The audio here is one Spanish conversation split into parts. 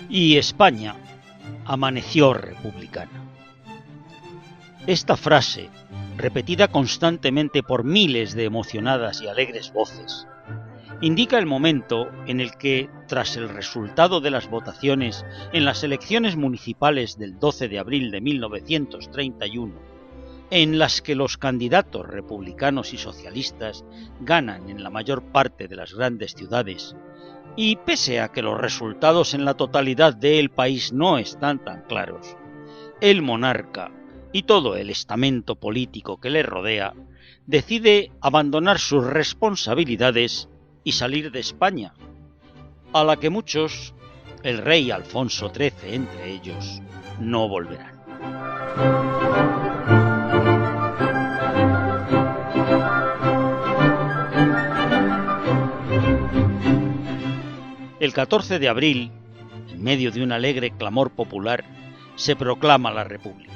Y España amaneció republicana. Esta frase, repetida constantemente por miles de emocionadas y alegres voces, indica el momento en el que, tras el resultado de las votaciones en las elecciones municipales del 12 de abril de 1931, en las que los candidatos republicanos y socialistas ganan en la mayor parte de las grandes ciudades, y pese a que los resultados en la totalidad del país no están tan claros, el monarca y todo el estamento político que le rodea decide abandonar sus responsabilidades y salir de España, a la que muchos, el rey Alfonso XIII entre ellos, no volverán. El 14 de abril, en medio de un alegre clamor popular, se proclama la República,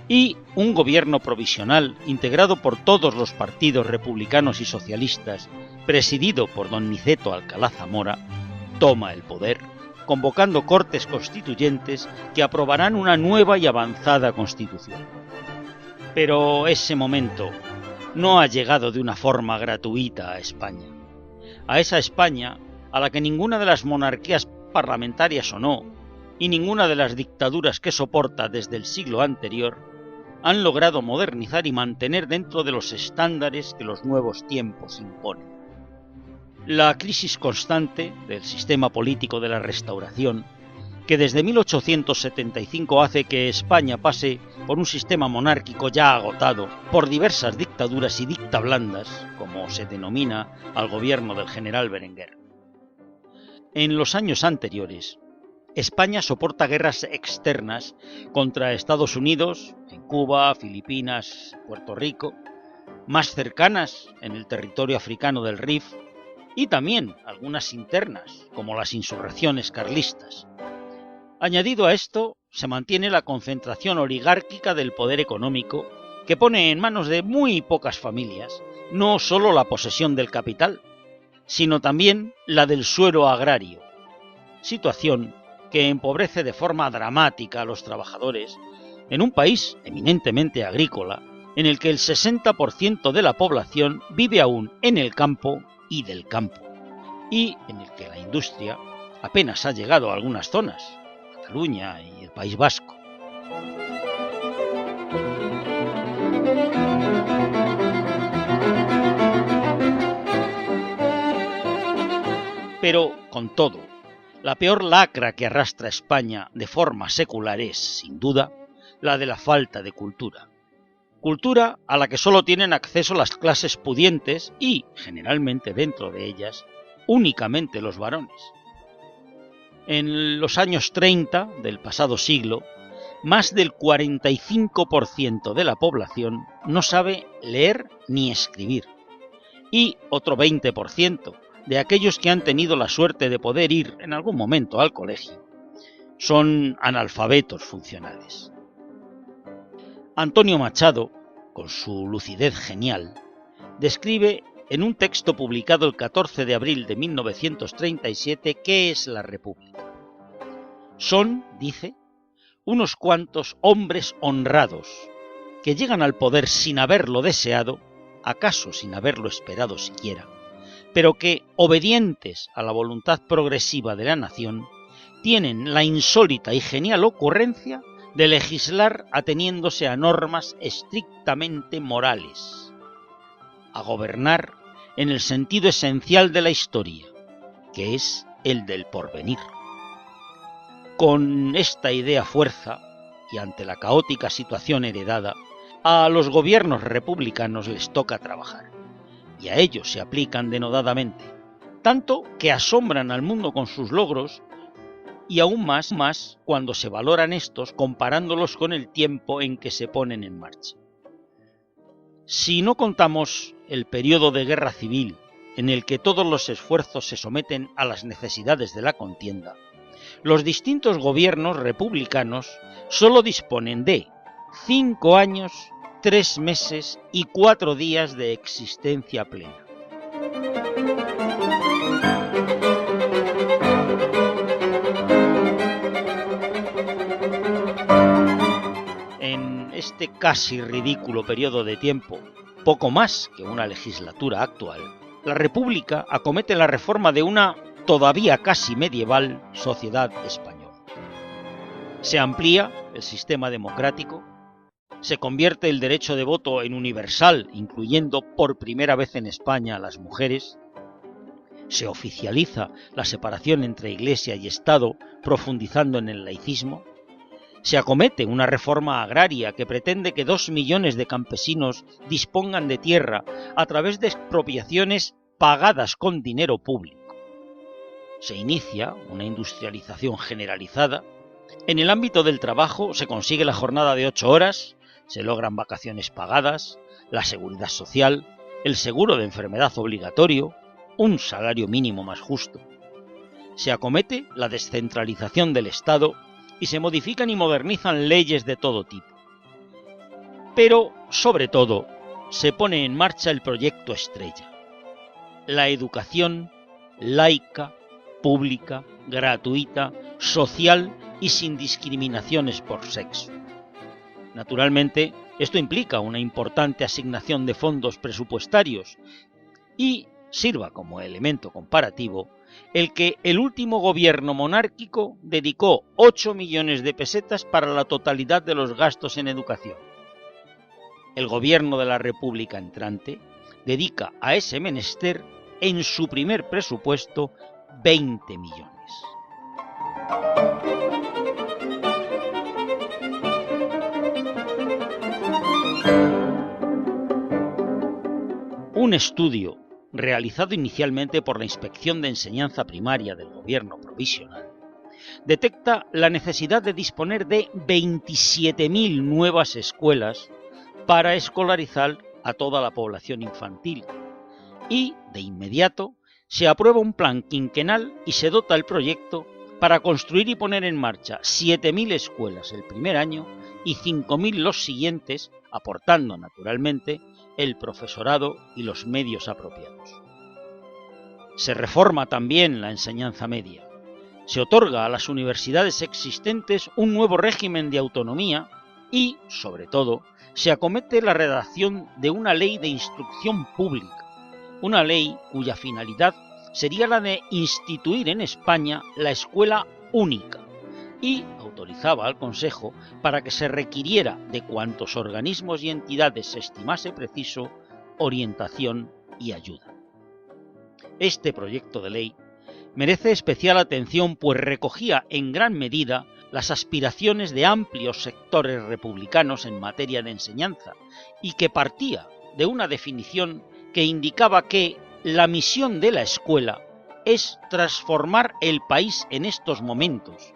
y un gobierno provisional integrado por todos los partidos republicanos y socialistas, presidido por don Niceto Alcalá Zamora, toma el poder, convocando Cortes Constituyentes que aprobarán una nueva y avanzada Constitución. Pero ese momento no ha llegado de una forma gratuita a España. A esa España a la que ninguna de las monarquías parlamentarias o no, y ninguna de las dictaduras que soporta desde el siglo anterior, han logrado modernizar y mantener dentro de los estándares que los nuevos tiempos imponen. La crisis constante del sistema político de la Restauración, que desde 1875 hace que España pase por un sistema monárquico ya agotado por diversas dictaduras y dictablandas, como se denomina al gobierno del general Berenguer. En los años anteriores, España soporta guerras externas contra Estados Unidos, en Cuba, Filipinas, Puerto Rico, más cercanas en el territorio africano del Rif, y también algunas internas, como las insurrecciones carlistas. Añadido a esto, se mantiene la concentración oligárquica del poder económico, que pone en manos de muy pocas familias no solo la posesión del capital, sino también la del suelo agrario, situación que empobrece de forma dramática a los trabajadores en un país eminentemente agrícola, en el que el 60% de la población vive aún en el campo y del campo, y en el que la industria apenas ha llegado a algunas zonas, Cataluña y el País Vasco. Pero, con todo, la peor lacra que arrastra España de forma secular es, sin duda, la de la falta de cultura. Cultura a la que solo tienen acceso las clases pudientes y, generalmente dentro de ellas, únicamente los varones. En los años 30 del pasado siglo, más del 45% de la población no sabe leer ni escribir, y otro 20% de aquellos que han tenido la suerte de poder ir en algún momento al colegio son analfabetos funcionales. Antonio Machado, con su lucidez genial, describe en un texto publicado el 14 de abril de 1937 qué es la República. Son, dice, unos cuantos hombres honrados que llegan al poder sin haberlo deseado, acaso sin haberlo esperado siquiera, pero que, obedientes a la voluntad progresiva de la nación, tienen la insólita y genial ocurrencia de legislar ateniéndose a normas estrictamente morales, a gobernar en el sentido esencial de la historia, que es el del porvenir. Con esta idea fuerza, y ante la caótica situación heredada, a los gobiernos republicanos les toca trabajar, y a ellos se aplican denodadamente, tanto que asombran al mundo con sus logros, y aún más cuando se valoran estos comparándolos con el tiempo en que se ponen en marcha. Si no contamos el periodo de guerra civil, en el que todos los esfuerzos se someten a las necesidades de la contienda, los distintos gobiernos republicanos solo disponen de 5 años, 3 meses y 4 días de existencia plena. este casi ridículo periodo de tiempo, poco más que una legislatura actual, la República acomete la reforma de una todavía casi medieval sociedad española. Se amplía el sistema democrático, se convierte el derecho de voto en universal, incluyendo por primera vez en España a las mujeres, se oficializa la separación entre Iglesia y Estado, profundizando en el laicismo, se acomete una reforma agraria que pretende que 2 millones de campesinos dispongan de tierra a través de expropiaciones pagadas con dinero público. Se inicia una industrialización generalizada. En el ámbito del trabajo se consigue la jornada de 8 horas, se logran vacaciones pagadas, la seguridad social, el seguro de enfermedad obligatorio, un salario mínimo más justo. Se acomete la descentralización del Estado y se modifican y modernizan leyes de todo tipo. Pero, sobre todo, se pone en marcha el proyecto estrella: la educación laica, pública, gratuita, social y sin discriminaciones por sexo. Naturalmente, esto implica una importante asignación de fondos presupuestarios y sirva como elemento comparativo el que el último gobierno monárquico dedicó 8 millones de pesetas para la totalidad de los gastos en educación. El gobierno de la República entrante dedica a ese menester en su primer presupuesto 20 millones. Un estudio realizado inicialmente por la Inspección de Enseñanza Primaria del Gobierno Provisional, detecta la necesidad de disponer de 27.000 nuevas escuelas para escolarizar a toda la población infantil y, de inmediato, se aprueba un plan quinquenal y se dota el proyecto para construir y poner en marcha 7.000 escuelas el primer año y 5.000 los siguientes, aportando naturalmente el profesorado y los medios apropiados. Se reforma también la enseñanza media. Se otorga a las universidades existentes un nuevo régimen de autonomía y, sobre todo, se acomete la redacción de una ley de instrucción pública, una ley cuya finalidad sería la de instituir en España la escuela única, y autorizaba al Consejo para que se requiriera de cuantos organismos y entidades se estimase preciso orientación y ayuda. Este proyecto de ley merece especial atención, pues recogía en gran medida las aspiraciones de amplios sectores republicanos en materia de enseñanza y que partía de una definición que indicaba que la misión de la escuela es transformar el país en estos momentos,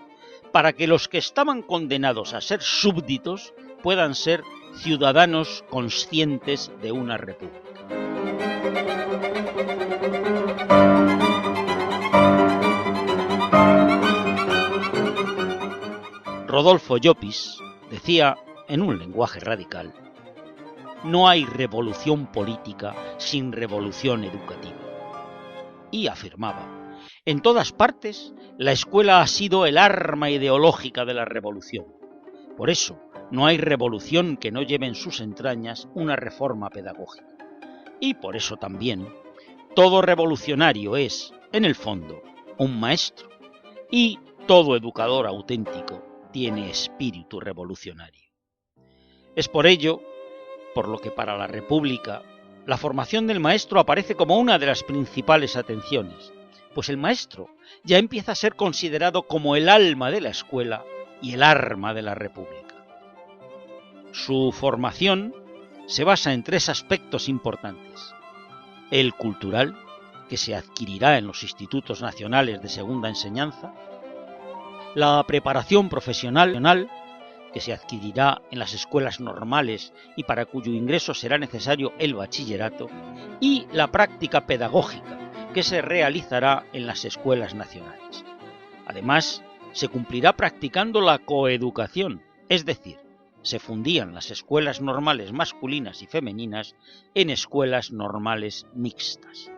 para que los que estaban condenados a ser súbditos puedan ser ciudadanos conscientes de una república. Rodolfo Llopis decía, en un lenguaje radical: no hay revolución política sin revolución educativa. Y afirmaba: en todas partes, la escuela ha sido el arma ideológica de la revolución. Por eso, no hay revolución que no lleve en sus entrañas una reforma pedagógica. Y por eso también, todo revolucionario es, en el fondo, un maestro. Y todo educador auténtico tiene espíritu revolucionario. Es por ello, por lo que para la República, la formación del maestro aparece como una de las principales atenciones, pues el maestro ya empieza a ser considerado como el alma de la escuela y el arma de la República. Su formación se basa en 3 aspectos importantes: el cultural, que se adquirirá en los institutos nacionales de segunda enseñanza; la preparación profesional, que se adquirirá en las escuelas normales y para cuyo ingreso será necesario el bachillerato; y la práctica pedagógica, que se realizará en las escuelas nacionales. Además, se cumplirá practicando la coeducación, es decir, se fundían las escuelas normales masculinas y femeninas en escuelas normales mixtas.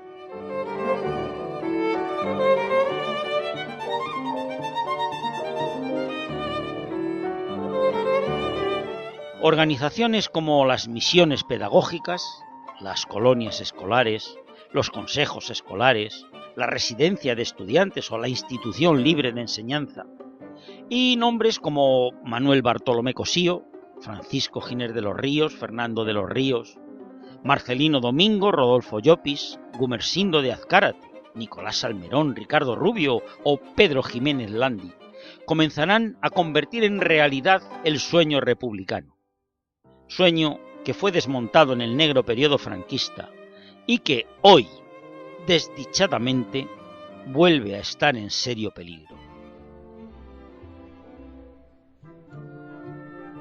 Organizaciones como las misiones pedagógicas, las colonias escolares, los consejos escolares, la residencia de estudiantes o la institución libre de enseñanza, y nombres como Manuel Bartolomé Cosío, Francisco Giner de los Ríos, Fernando de los Ríos, Marcelino Domingo, Rodolfo Llopis, Gumersindo de Azcárate, Nicolás Salmerón, Ricardo Rubio o Pedro Jiménez Landi comenzarán a convertir en realidad el sueño republicano. Sueño que fue desmontado en el negro periodo franquista y que hoy, desdichadamente, vuelve a estar en serio peligro.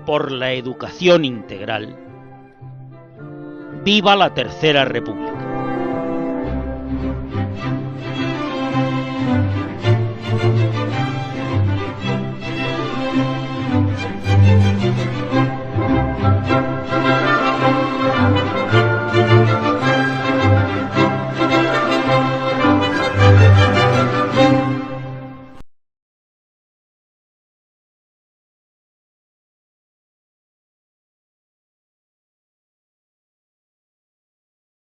Por la educación integral, ¡viva la Tercera República!